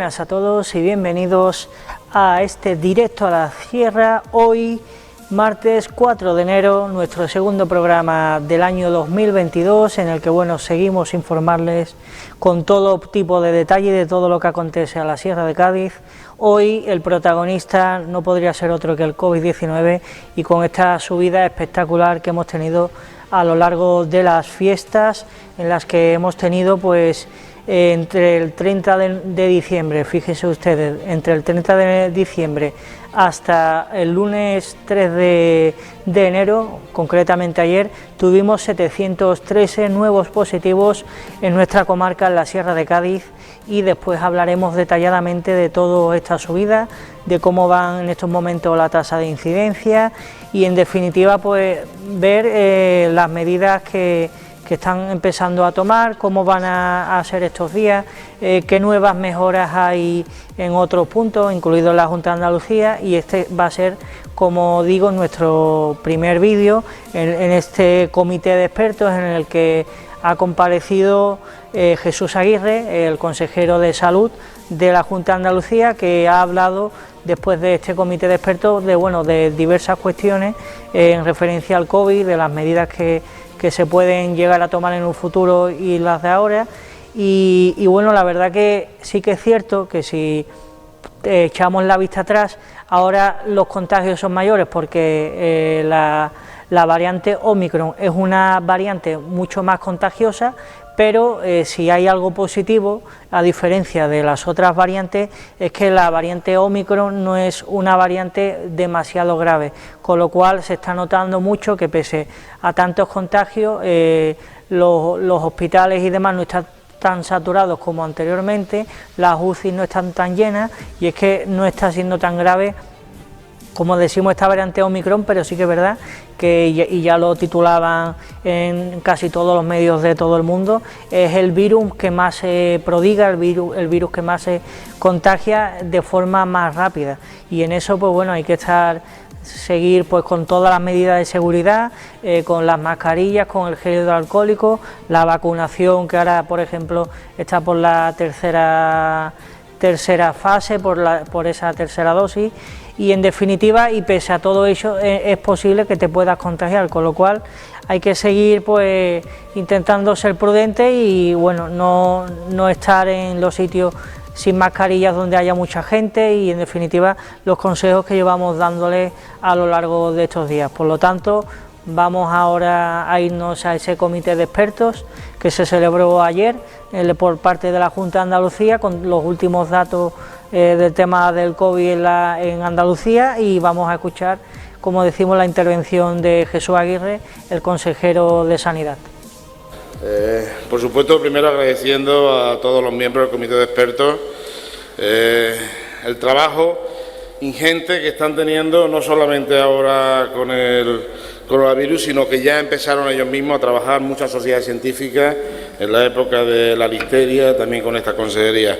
buenas a todos y bienvenidos a este directo a la sierra. Hoy, martes 4 de enero, nuestro segundo programa del año 2022, en el que seguimos informarles con todo tipo de detalle de todo lo que acontece a la Sierra de Cádiz. Hoy el protagonista no podría ser otro que el COVID-19 y con esta subida espectacular que hemos tenido a lo largo de las fiestas, en las que hemos tenido entre el 30 de diciembre, fíjense ustedes, entre el 30 de diciembre hasta el lunes 3 de enero, concretamente ayer, tuvimos 713 nuevos positivos en nuestra comarca, en la Sierra de Cádiz, y después hablaremos detalladamente de toda esta subida, de cómo van en estos momentos la tasa de incidencia y en definitiva ver las medidas que están empezando a tomar, cómo van a ser estos días, qué nuevas mejoras hay en otros puntos, incluido la Junta de Andalucía, y este va a ser, como digo, nuestro primer vídeo en este comité de expertos en el que ha comparecido Jesús Aguirre, el consejero de Salud de la Junta de Andalucía, que ha hablado después de este comité de expertos de diversas cuestiones en referencia al COVID, de las medidas que se pueden llegar a tomar en un futuro y las de ahora, y la verdad que sí que es cierto que si echamos la vista atrás, ahora los contagios son mayores porque la variante Omicron es una variante mucho más contagiosa, pero si hay algo positivo, a diferencia de las otras variantes, es que la variante Omicron no es una variante demasiado grave, con lo cual se está notando mucho que pese a tantos contagios, los hospitales y demás no están tan saturados como anteriormente, las UCI no están tan llenas y es que no está siendo tan grave como decimos esta variante Omicron, pero sí que es verdad que, y ya lo titulaban en casi todos los medios de todo el mundo, es el virus que más se prodiga, el virus que más se contagia de forma más rápida, y en eso hay que seguir con todas las medidas de seguridad, con las mascarillas, con el gel hidroalcohólico, la vacunación que ahora, por ejemplo, está por la tercera fase, por esa tercera dosis, y en definitiva, y pese a todo ello, es posible que te puedas contagiar, con lo cual hay que seguir intentando ser prudente y no estar en los sitios sin mascarillas donde haya mucha gente, y en definitiva los consejos que llevamos dándole a lo largo de estos días. Por lo tanto, vamos ahora a irnos a ese comité de expertos que se celebró ayer por parte de la Junta de Andalucía con los últimos datos del tema del COVID en Andalucía, y vamos a escuchar, como decimos, la intervención de Jesús Aguirre, el consejero de Sanidad. Por supuesto, primero agradeciendo a todos los miembros del comité de expertos el trabajo ingente que están teniendo, no solamente ahora con el coronavirus, sino que ya empezaron ellos mismos a trabajar muchas sociedades científicas en la época de la listeria, también con esta consejería.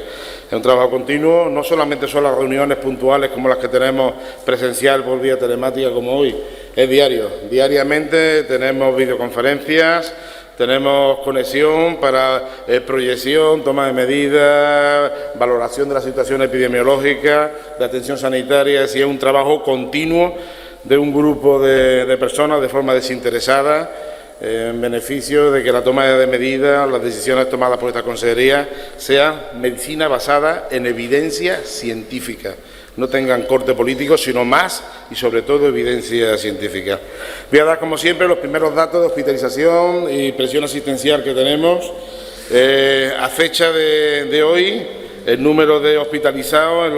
Es un trabajo continuo, no solamente son las reuniones puntuales como las que tenemos presencial por vía telemática como hoy, es diario. Diariamente tenemos videoconferencias, tenemos conexión para proyección, toma de medidas, valoración de la situación epidemiológica, de atención sanitaria. Es decir, es un trabajo continuo de un grupo de personas de forma desinteresada, en beneficio de que la toma de medidas, las decisiones tomadas por esta consejería, sea medicina basada en evidencia científica. No tengan corte político, sino más y sobre todo evidencia científica. Voy a dar, como siempre, los primeros datos de hospitalización y presión asistencial que tenemos. A fecha de hoy, el número de hospitalizados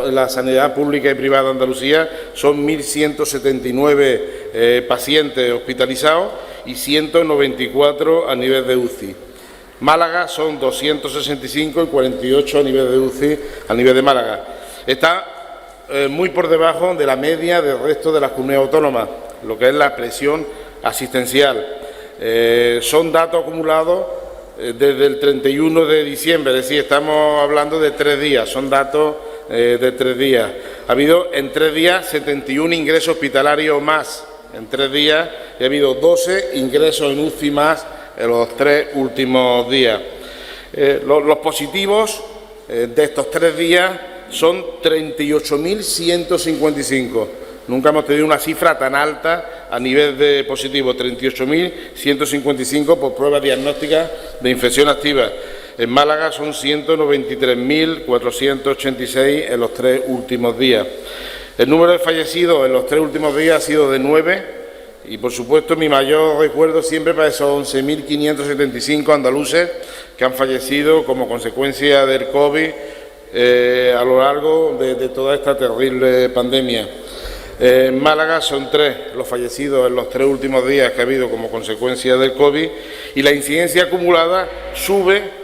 en la sanidad pública y privada de Andalucía son 1.179 pacientes hospitalizados y 194 a nivel de UCI. Málaga son 265 y 48 a nivel de UCI, a nivel de Málaga. Está muy por debajo de la media del resto de las comunidades autónomas, lo que es la presión asistencial. Son datos acumulados desde el 31 de diciembre, es decir, estamos hablando de 3 días, son datos de 3 días. Ha habido en 3 días 71 ingresos hospitalarios más, en 3 días, y ha habido 12 ingresos en UCI más en los 3 últimos días. Los positivos de estos 3 días son 38.155. Nunca hemos tenido una cifra tan alta a nivel de positivo, 38.155 por pruebas diagnósticas de infección activa. En Málaga son 193.486 en los 3 últimos días. El número de fallecidos en los 3 últimos días ha sido de 9 y, por supuesto, mi mayor recuerdo siempre para esos 11.575 andaluces que han fallecido como consecuencia del COVID a lo largo de toda esta terrible pandemia. En Málaga son 3 los fallecidos en los 3 últimos días que ha habido como consecuencia del COVID y la incidencia acumulada sube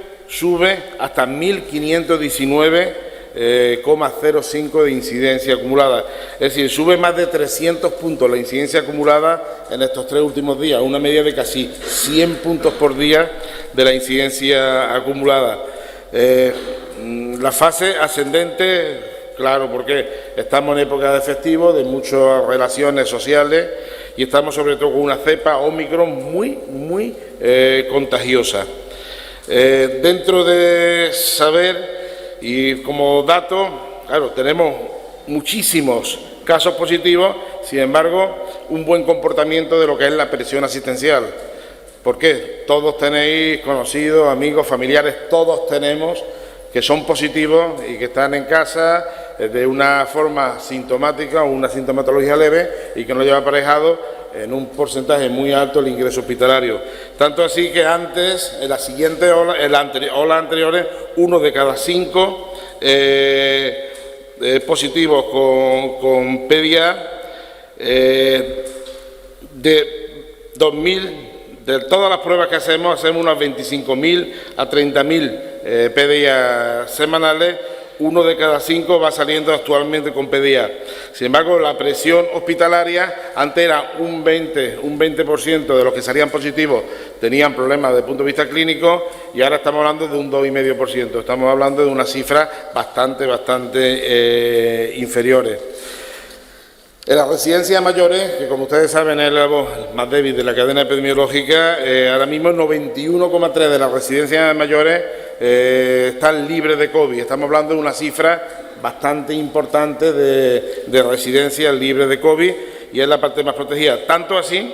hasta 1.519,05 de incidencia acumulada. Es decir, sube más de 300 puntos la incidencia acumulada en estos 3 últimos días, una media de casi 100 puntos por día de la incidencia acumulada. La fase ascendente, claro, porque estamos en época de festivo, de muchas relaciones sociales y estamos sobre todo con una cepa Omicron muy contagiosa. Dentro de saber y como dato, claro, tenemos muchísimos casos positivos, sin embargo, un buen comportamiento de lo que es la presión asistencial. ¿Por qué? Todos tenéis conocidos, amigos, familiares, todos tenemos que son positivos y que están en casa de una forma sintomática o una sintomatología leve y que nos lleva aparejado en un porcentaje muy alto el ingreso hospitalario. Tanto así que antes, en la siguiente ola, olas anteriores, 1 de cada 5 positivos con PDA, de todas las pruebas que hacemos unas 25.000 a 30.000 PDA semanales. 1 de cada 5 va saliendo actualmente con PDA. Sin embargo, la presión hospitalaria antes era un 20% de los que salían positivos tenían problemas desde el punto de vista clínico y ahora estamos hablando de un 2,5%. Estamos hablando de unas cifras bastante inferiores. En las residencias mayores, que como ustedes saben es la voz más débil de la cadena epidemiológica, ahora mismo el 91,3% de las residencias mayores están libres de COVID. Estamos hablando de una cifra bastante importante de residencias libres de COVID y es la parte más protegida. Tanto así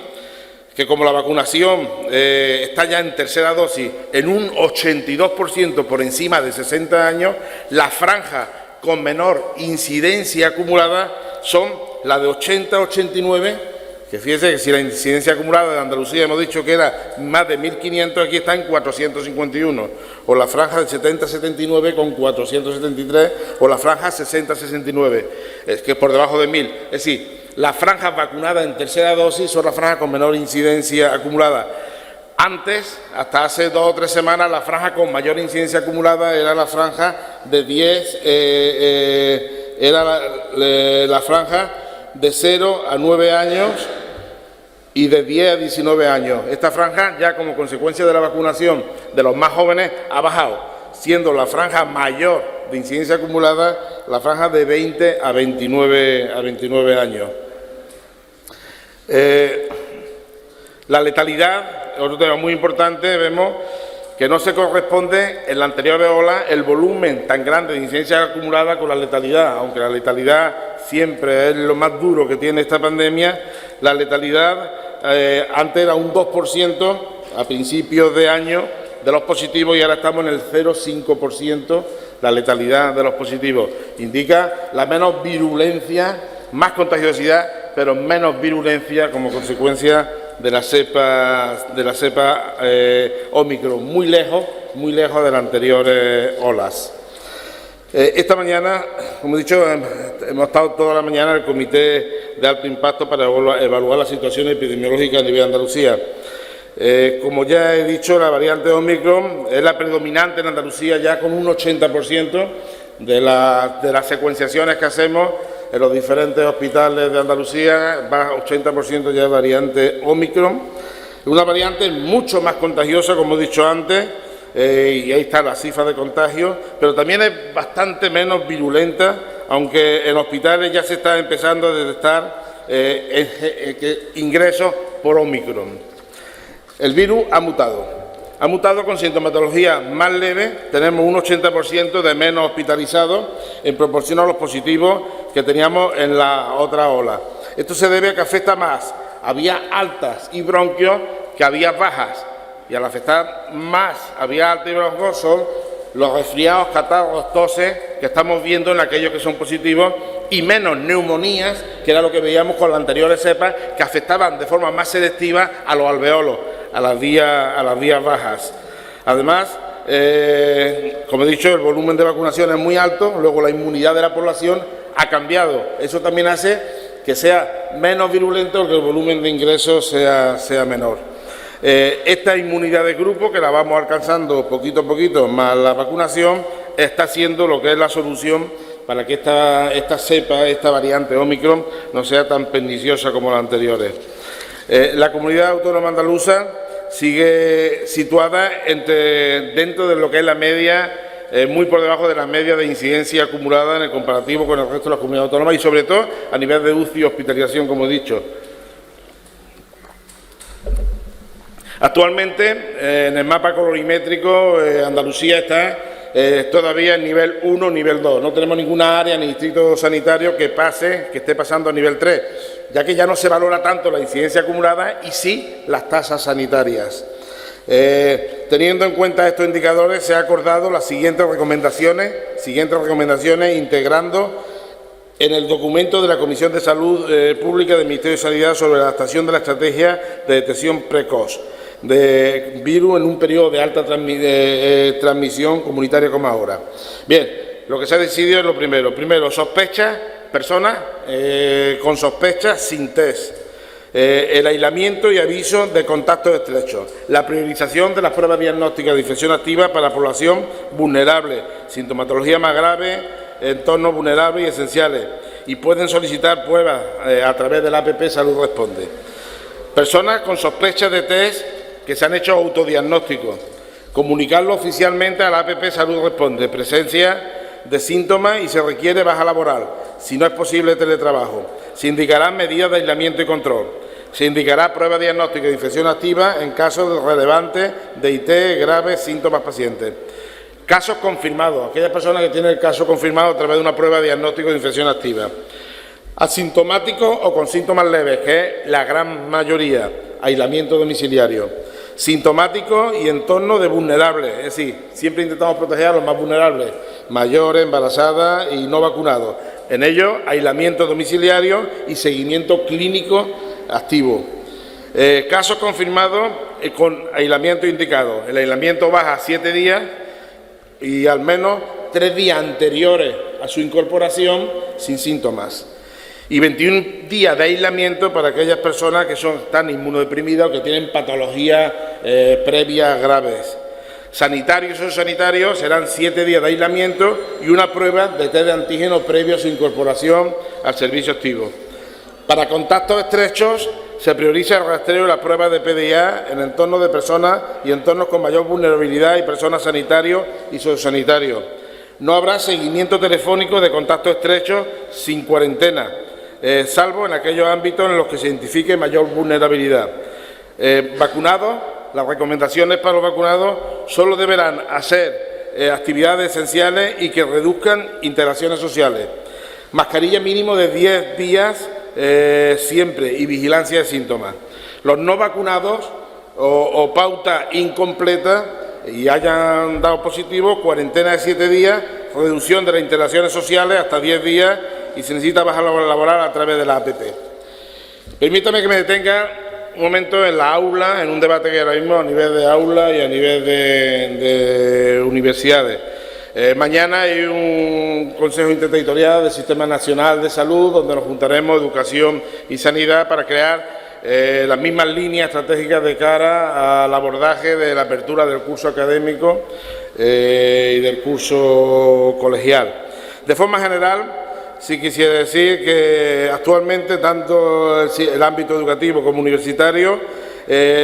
que como la vacunación está ya en tercera dosis en un 82% por encima de 60 años, la franja con menor incidencia acumulada son la de 80 a 89, que fíjese que si la incidencia acumulada de Andalucía hemos dicho que era más de 1.500, aquí está en 451, o la franja de 70 a 79 con 473, o la franja 60 a 69, es que es por debajo de 1.000. Es decir, las franjas vacunadas en tercera dosis son las franjas con menor incidencia acumulada. Antes, hasta hace 2 o 3 semanas, la franja con mayor incidencia acumulada era la franja de 10, era la franja de 0 a 9 años y de 10 a 19 años. Esta franja, ya como consecuencia de la vacunación de los más jóvenes, ha bajado, siendo la franja mayor de incidencia acumulada la franja de 20 a 29 años. La letalidad, otro tema muy importante, vemos que no se corresponde en la anterior ola el volumen tan grande de incidencia acumulada con la letalidad, aunque la letalidad siempre es lo más duro que tiene esta pandemia. La letalidad antes era un 2% a principios de año de los positivos y ahora estamos en el 0,5% la letalidad de los positivos. Indica la menos virulencia, más contagiosidad, pero menos virulencia como consecuencia de la cepa Omicron, muy lejos de las anteriores olas. Esta mañana, como he dicho, hemos estado toda la mañana en el Comité de Alto Impacto para evaluar la situación epidemiológica a nivel de Andalucía. Como ya he dicho, la variante Omicron es la predominante en Andalucía ya con un 80% de las secuenciaciones que hacemos en los diferentes hospitales de Andalucía, va 80% ya de variante Omicron. Una variante mucho más contagiosa, como he dicho antes, y ahí está la cifra de contagio, pero también es bastante menos virulenta, aunque en hospitales ya se está empezando a detectar ingresos por Omicron. El virus ha Ha mutado con sintomatología más leve, tenemos un 80% de menos hospitalizados en proporción a los positivos que teníamos en la otra ola. Esto se debe a que afecta más a vías altas y bronquios que a vías bajas, y al afectar más a vías altas y bronquios son los resfriados, catarros, toses que estamos viendo en aquellos que son positivos, y menos neumonías, que era lo que veíamos con las anteriores cepas, que afectaban de forma más selectiva a los alveolos, a las vías bajas. Además, como he dicho, el volumen de vacunación es muy alto, luego la inmunidad de la población ha cambiado. Eso también hace que sea menos virulento, que el volumen de ingresos sea menor. Esta inmunidad de grupo, que la vamos alcanzando poquito a poquito, más la vacunación, está siendo lo que es la solución para que esta cepa, esta variante Omicron, no sea tan perniciosa como las anteriores. La comunidad autónoma andaluza sigue situada dentro de lo que es la media, muy por debajo de la media de incidencia acumulada en el comparativo con el resto de las comunidades autónomas y sobre todo a nivel de UCI y hospitalización, como he dicho. Actualmente, en el mapa colorimétrico, Andalucía está todavía en nivel 1, nivel 2. No tenemos ninguna área ni distrito sanitario que esté pasando a nivel 3, ya que ya no se valora tanto la incidencia acumulada y sí las tasas sanitarias. Teniendo en cuenta estos indicadores, se ha acordado las siguientes recomendaciones integrando en el documento de la Comisión de Salud Pública del Ministerio de Sanidad sobre la adaptación de la estrategia de detección precoz de virus en un periodo de alta transmisión comunitaria como ahora. Bien, lo que se ha decidido es lo primero. Primero, sospechas, personas con sospechas sin test. El aislamiento y aviso de contactos estrechos, la priorización de las pruebas diagnósticas de infección activa para la población vulnerable, sintomatología más grave, entornos vulnerables y esenciales, y pueden solicitar pruebas a través de la APP Salud Responde. Personas con sospechas de test que se han hecho autodiagnósticos, comunicarlo oficialmente a la APP Salud Responde, presencia de síntomas y se requiere baja laboral, si no es posible teletrabajo. Se indicarán medidas de aislamiento y control. Se indicará prueba diagnóstica de infección activa en casos relevantes de IT graves síntomas pacientes. Casos confirmados, aquellas personas que tienen el caso confirmado a través de una prueba diagnóstica de infección activa. Asintomáticos o con síntomas leves, que es la gran mayoría, aislamiento domiciliario. Sintomáticos y entorno de vulnerables, es decir, siempre intentamos proteger a los más vulnerables, mayores, embarazadas y no vacunados. En ello, aislamiento domiciliario y seguimiento clínico activo. Casos confirmados con aislamiento indicado. El aislamiento baja 7 días y al menos 3 días anteriores a su incorporación sin síntomas. Y 21 días de aislamiento para aquellas personas que están inmunodeprimidas o que tienen patologías previas graves. Sanitarios o sanitarios serán 7 días de aislamiento y una prueba de test de antígeno previo a su incorporación al servicio activo. Para contactos estrechos se prioriza el rastreo de las pruebas de PDA en entornos de personas y entornos con mayor vulnerabilidad y personas sanitarios y sociosanitarios. No habrá seguimiento telefónico de contactos estrechos sin cuarentena, salvo en aquellos ámbitos en los que se identifique mayor vulnerabilidad. Vacunados, las recomendaciones para los vacunados solo deberán hacer actividades esenciales y que reduzcan interacciones sociales. Mascarilla mínimo de 10 días siempre y vigilancia de síntomas. Los no vacunados o pauta incompleta y hayan dado positivo, cuarentena de 7 días, reducción de las interacciones sociales hasta 10 días y se necesita baja laboral a través de la APP. Permítame que me detenga un momento en la aula, en un debate que ahora mismo a nivel de aula y a nivel de universidades. Mañana hay un Consejo Interterritorial del Sistema Nacional de Salud donde nos juntaremos Educación y Sanidad para crear las mismas líneas estratégicas de cara al abordaje de la apertura del curso académico y del curso colegial. De forma general, sí quisiera decir que actualmente tanto el ámbito educativo como universitario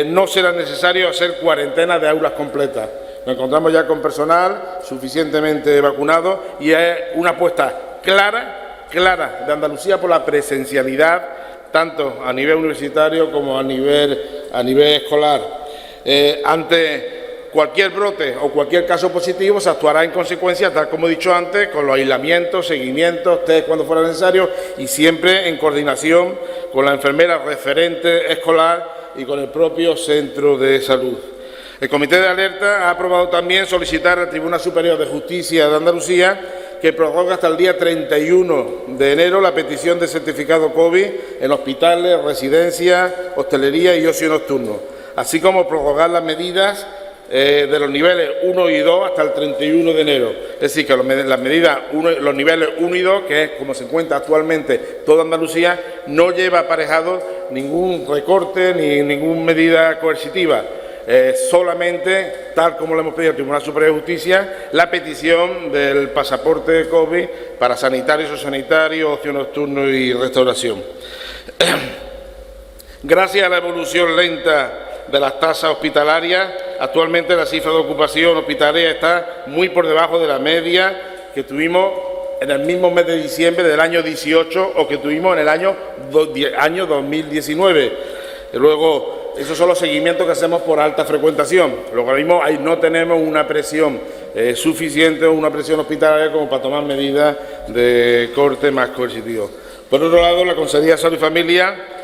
no será necesario hacer cuarentenas de aulas completas. Nos encontramos ya con personal suficientemente vacunado y es una apuesta clara de Andalucía por la presencialidad, tanto a nivel universitario como a nivel escolar. Ante cualquier brote o cualquier caso positivo se actuará en consecuencia, tal como he dicho antes, con los aislamientos, seguimientos, test cuando fuera necesario y siempre en coordinación con la enfermera referente escolar y con el propio centro de salud. El Comité de Alerta ha aprobado también solicitar al Tribunal Superior de Justicia de Andalucía que prorrogue hasta el día 31 de enero la petición de certificado COVID en hospitales, residencias, hostelería y ocio nocturno, así como prorrogar las medidas de los niveles 1 y 2 hasta el 31 de enero. Es decir, que los niveles 1 y 2, que es como se encuentra actualmente toda Andalucía, no lleva aparejado ningún recorte ni ninguna medida coercitiva. Solamente, tal como le hemos pedido al Tribunal Superior de Justicia, la petición del pasaporte COVID para sanitarios o sanitarios, ocio nocturno y restauración. Gracias a la evolución lenta de las tasas hospitalarias, actualmente la cifra de ocupación hospitalaria está muy por debajo de la media que tuvimos en el mismo mes de diciembre del año 18 o que tuvimos en el año 2019. Luego, esos son los seguimientos que hacemos por alta frecuentación. Luego mismo ahí no tenemos una presión suficiente o una presión hospitalaria como para tomar medidas de corte más coercitivo. Por otro lado, la Consejería de Salud y Familia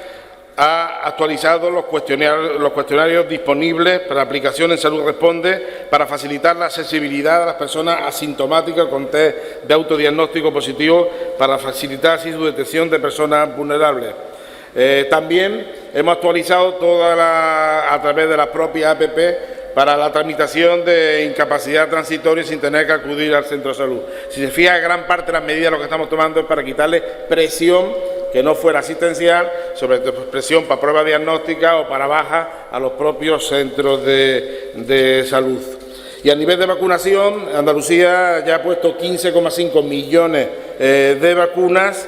ha actualizado los cuestionarios disponibles para aplicación en Salud Responde para facilitar la accesibilidad a las personas asintomáticas con test de autodiagnóstico positivo para facilitar así su detección de personas vulnerables. También hemos actualizado a través de la propia APP para la tramitación de incapacidad transitoria sin tener que acudir al centro de salud. Si se fija, gran parte de las medidas lo que estamos tomando es para quitarle presión que no fuera asistencial, sobre todo presión para pruebas diagnósticas o para baja a los propios centros de salud. Y a nivel de vacunación, Andalucía ya ha puesto 15,5 millones de vacunas.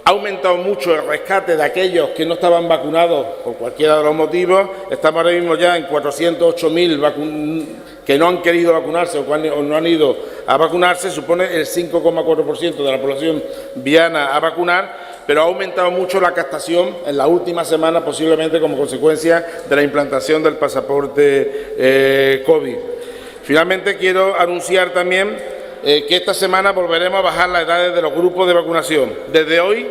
Ha aumentado mucho el rescate de aquellos que no estaban vacunados por cualquiera de los motivos. Estamos ahora mismo ya en 408.000 que no han querido vacunarse o no han ido a vacunarse. Supone el 5,4% de la población viana a vacunar, pero ha aumentado mucho la captación en la última semana, posiblemente como consecuencia de la implantación del pasaporte COVID. Finalmente, quiero anunciar también que esta semana volveremos a bajar las edades de los grupos de vacunación. Desde hoy,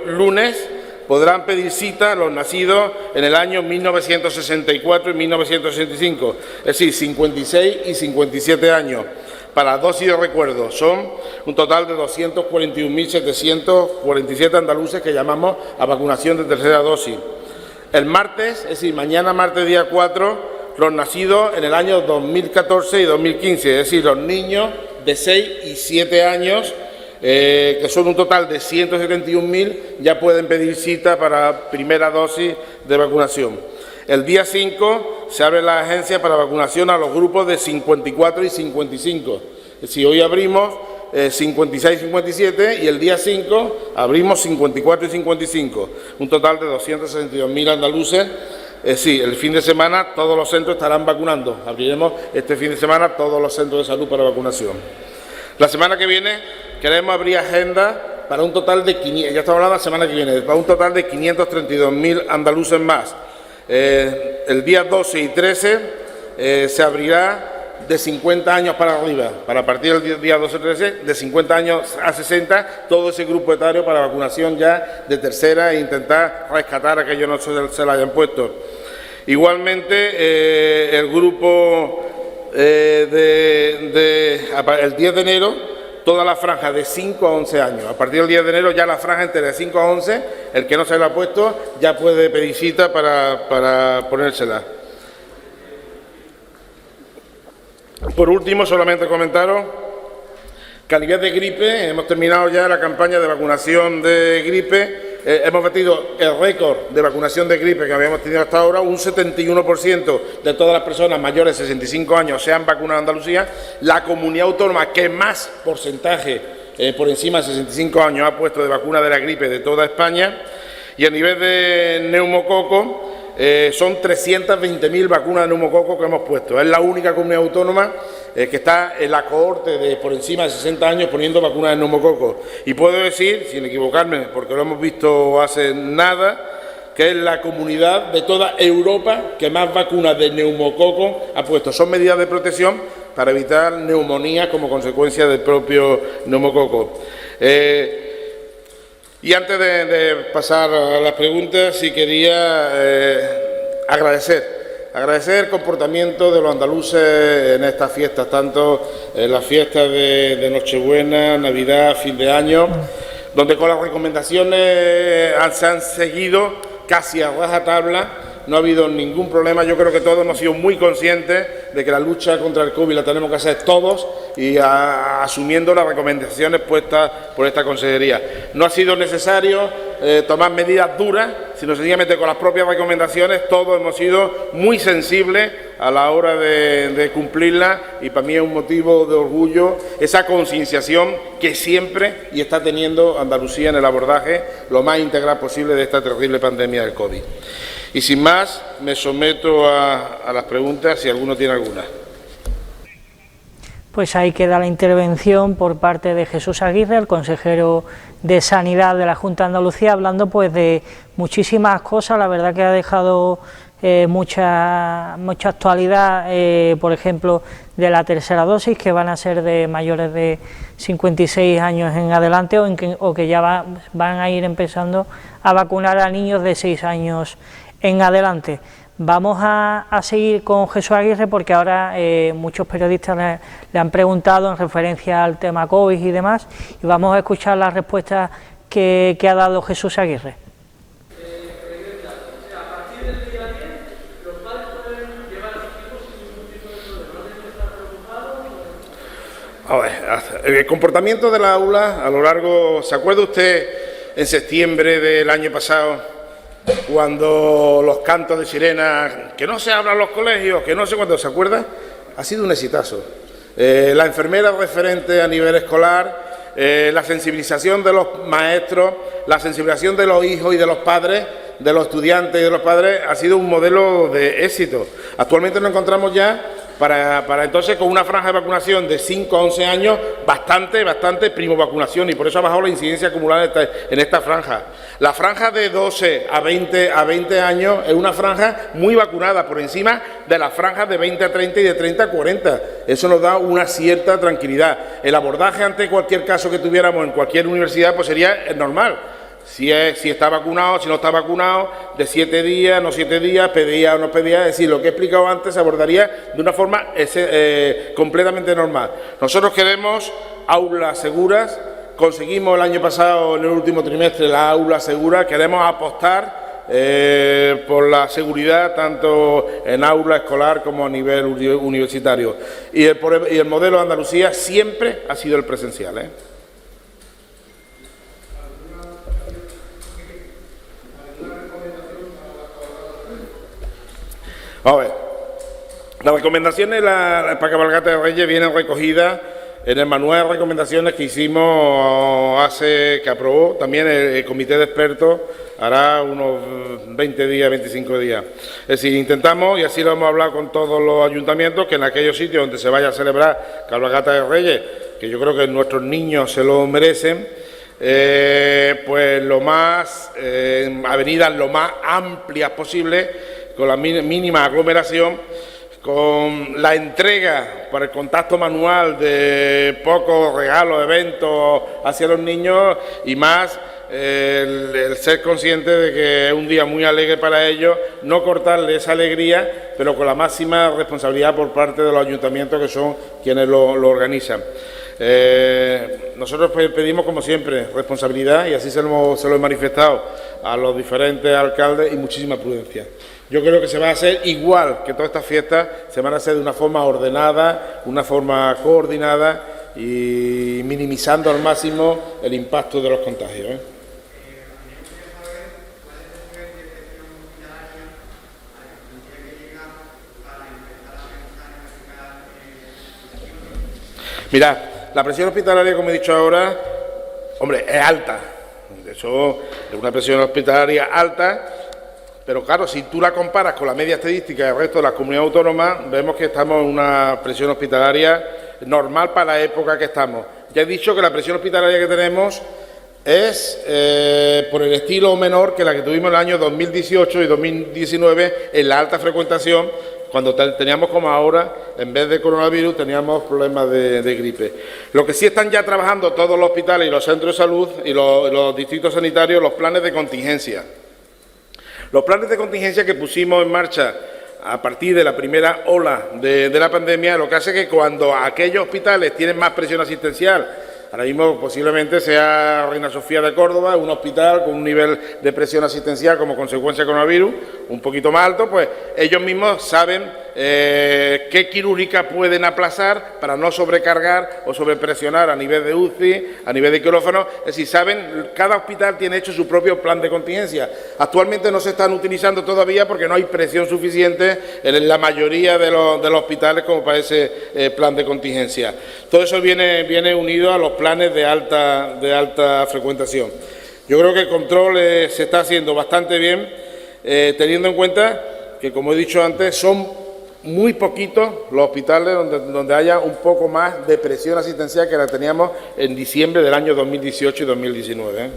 lunes, podrán pedir cita los nacidos en el año 1964 y 1965, es decir, 56 y 57 años. Para dosis de recuerdo, son un total de 241.747 andaluces que llamamos a vacunación de tercera dosis. El martes, es decir, mañana martes día 4, los nacidos en el año 2014 y 2015, es decir, los niños de 6 y 7 años, que son un total de 171.000, ya pueden pedir cita para primera dosis de vacunación. El día 5 se abre la agencia para vacunación a los grupos de 54 y 55. Es decir, hoy abrimos 56 y 57 y el día 5 abrimos 54 y 55, un total de 262.000 andaluces. Sí, el fin de semana todos los centros estarán vacunando. Abriremos este fin de semana todos los centros de salud para vacunación. La semana que viene queremos abrir agenda para un total de 500, ya estamos hablando de la semana que viene, para un total de 532.000 andaluces más. El día 12 y 13 se abrirá de 50 años para arriba, para partir del día 12 y 13, de 50 años a 60, todo ese grupo etario para vacunación ya de tercera e intentar rescatar a aquellos que no se la hayan puesto. Igualmente, el grupo el 10 de enero, toda la franja de 5 a 11 años. A partir del 10 de enero ya la franja entre de 5 a 11, el que no se la ha puesto ya puede pedir cita para ponérsela. Por último, solamente comentaros que a nivel de gripe, hemos terminado ya la campaña de vacunación de gripe. Hemos batido el récord de vacunación de gripe que habíamos tenido hasta ahora. Un 71% de todas las personas mayores de 65 años se han vacunado en Andalucía. La comunidad autónoma que más porcentaje por encima de 65 años ha puesto de vacuna de la gripe de toda España. Y a nivel de neumococo, son 320.000 vacunas de neumococo que hemos puesto. Es la única comunidad autónoma que está en la cohorte de por encima de 60 años poniendo vacunas de neumococo. Y puedo decir, sin equivocarme, porque lo hemos visto hace nada, que es la comunidad de toda Europa que más vacunas de neumococo ha puesto. Son medidas de protección para evitar neumonías como consecuencia del propio neumococo. Y antes de pasar a las preguntas, sí quería agradecer el comportamiento de los andaluces en estas fiestas, tanto en las fiestas de Nochebuena, Navidad, fin de año, donde con las recomendaciones se han seguido casi a rajatabla, no ha habido ningún problema. Yo creo que todos hemos sido muy conscientes de que la lucha contra el COVID la tenemos que hacer todos y asumiendo las recomendaciones puestas por esta consejería. No ha sido necesario tomar medidas duras, sino sencillamente con las propias recomendaciones todos hemos sido muy sensibles a la hora de cumplirlas, y para mí es un motivo de orgullo esa concienciación que siempre y está teniendo Andalucía en el abordaje lo más integral posible de esta terrible pandemia del COVID. Y sin más, me someto a las preguntas, si alguno tiene alguna. Pues ahí queda la intervención por parte de Jesús Aguirre, el consejero de Sanidad de la Junta de Andalucía, hablando pues de muchísimas cosas. La verdad que ha dejado mucha actualidad, por ejemplo, de la tercera dosis, que van a ser de mayores de 56 años en adelante, o que ya van a ir empezando a vacunar a niños de 6 años en adelante. Vamos a seguir con Jesús Aguirre, porque ahora muchos periodistas le han preguntado en referencia al tema COVID y demás, y vamos a escuchar las respuestas que ha dado Jesús Aguirre. A ver, el comportamiento de la aula a lo largo... ¿Se acuerda usted en septiembre del año pasado, cuando los cantos de sirena, que no se hablan en los colegios, que no sé cuándo, ¿se acuerda? Ha sido un exitazo. La enfermera referente a nivel escolar, la sensibilización de los maestros, la sensibilización de los hijos y de los padres, de los estudiantes y de los padres, ha sido un modelo de éxito. Actualmente nos encontramos ya para entonces con una franja de vacunación de 5 a 11 años bastante primo vacunación, y por eso ha bajado la incidencia acumulada en esta franja. La franja de 12 a 20 años es una franja muy vacunada, por encima de las franjas de 20 a 30 y de 30 a 40. Eso nos da una cierta tranquilidad. El abordaje ante cualquier caso que tuviéramos en cualquier universidad pues sería normal. Si está vacunado, si no está vacunado, de 7 días, no 7 días, pedía o no pedía, es decir, lo que he explicado antes se abordaría de una forma completamente normal. Nosotros queremos aulas seguras, conseguimos el año pasado, en el último trimestre, las aulas seguras, queremos apostar por la seguridad tanto en aula escolar como a nivel universitario. Y el modelo de Andalucía siempre ha sido el presencial, A ver, las recomendaciones para Cabalgata de Reyes vienen recogidas en el manual de recomendaciones que hicimos que aprobó también el comité de expertos hará unos 20 días, 25 días. Es decir, intentamos, y así lo hemos hablado con todos los ayuntamientos, que en aquellos sitios donde se vaya a celebrar Cabalgata de Reyes, que yo creo que nuestros niños se lo merecen, pues avenidas lo más amplias posible, con la mínima aglomeración, con la entrega para el contacto manual de pocos regalos, eventos hacia los niños, y más el ser consciente de que es un día muy alegre para ellos, no cortarle esa alegría, pero con la máxima responsabilidad por parte de los ayuntamientos, que son quienes lo organizan. Nosotros pedimos, como siempre, responsabilidad, y así se lo he manifestado a los diferentes alcaldes, y muchísima prudencia. Yo creo que se va a hacer igual que todas estas fiestas, se van a hacer de una forma ordenada, una forma coordinada y minimizando al máximo el impacto de los contagios. Mirad, la presión hospitalaria, como he dicho ahora, hombre, es alta. De hecho, es una presión hospitalaria alta. Pero claro, si tú la comparas con la media estadística del resto de las comunidades autónomas, vemos que estamos en una presión hospitalaria normal para la época que estamos. Ya he dicho que la presión hospitalaria que tenemos es por el estilo menor que la que tuvimos en el año 2018 y 2019 en la alta frecuentación, cuando teníamos como ahora, en vez de coronavirus, teníamos problemas de gripe. Lo que sí están ya trabajando todos los hospitales y los centros de salud y los distritos sanitarios, los planes de contingencia. Los planes de contingencia que pusimos en marcha a partir de la primera ola de la pandemia, lo que hace que cuando aquellos hospitales tienen más presión asistencial, ahora mismo posiblemente sea Reina Sofía de Córdoba, un hospital con un nivel de presión asistencial como consecuencia del coronavirus un poquito más alto, pues ellos mismos saben qué quirúrgica pueden aplazar para no sobrecargar o sobrepresionar a nivel de UCI, a nivel de quirófano. Es decir, saben, cada hospital tiene hecho su propio plan de contingencia. Actualmente no se están utilizando todavía porque no hay presión suficiente en la mayoría de los hospitales como para ese plan de contingencia. Todo eso viene unido a los planes de alta frecuentación. Yo creo que el control se está haciendo bastante bien, teniendo en cuenta que, como he dicho antes, son muy poquitos los hospitales donde haya un poco más de presión asistencial que la teníamos en diciembre del año 2018 y 2019.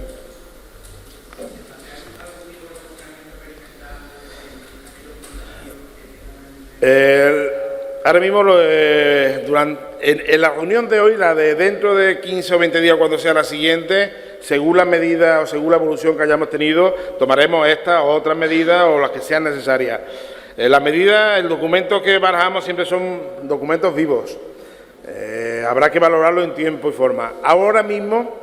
Ahora mismo, en la reunión de hoy, la de dentro de 15 o 20 días, cuando sea la siguiente, según las medidas o según la evolución que hayamos tenido, tomaremos estas o otras medidas o las que sean necesarias. Las medidas, el documento que barajamos siempre son documentos vivos. Habrá que valorarlo en tiempo y forma. Ahora mismo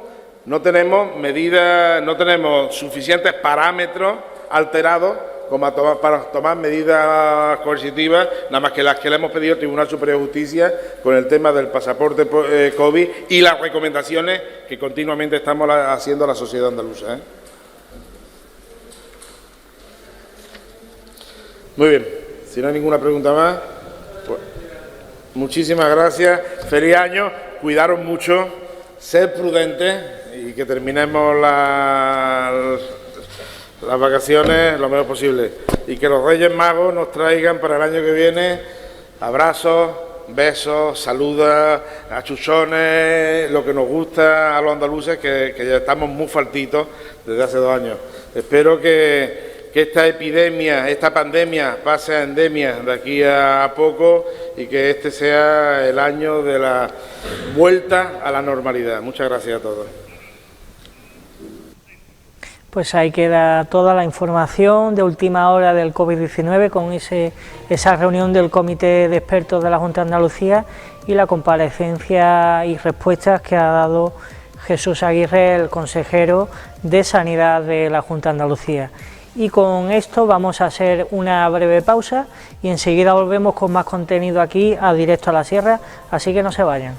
no tenemos medidas, no tenemos suficientes parámetros alterados como para tomar medidas coercitivas, nada más que las que le hemos pedido al Tribunal Superior de Justicia con el tema del pasaporte COVID y las recomendaciones que continuamente estamos haciendo a la sociedad andaluza. Muy bien, si no hay ninguna pregunta más, pues, muchísimas gracias, feliz año, cuidaros mucho, sed prudentes y que terminemos las vacaciones lo mejor posible y que los Reyes Magos nos traigan para el año que viene abrazos, besos, saludos, achuchones, lo que nos gusta a los andaluces, que ya estamos muy faltitos desde hace 2 años. Espero que esta epidemia, esta pandemia pase a endemia de aquí a poco y que este sea el año de la vuelta a la normalidad. Muchas gracias a todos. Pues ahí queda toda la información de última hora del COVID-19 con esa reunión del Comité de Expertos de la Junta de Andalucía y la comparecencia y respuestas que ha dado Jesús Aguirre, el consejero de Sanidad de la Junta de Andalucía. Y con esto vamos a hacer una breve pausa y enseguida volvemos con más contenido aquí a Directo a la Sierra, así que no se vayan.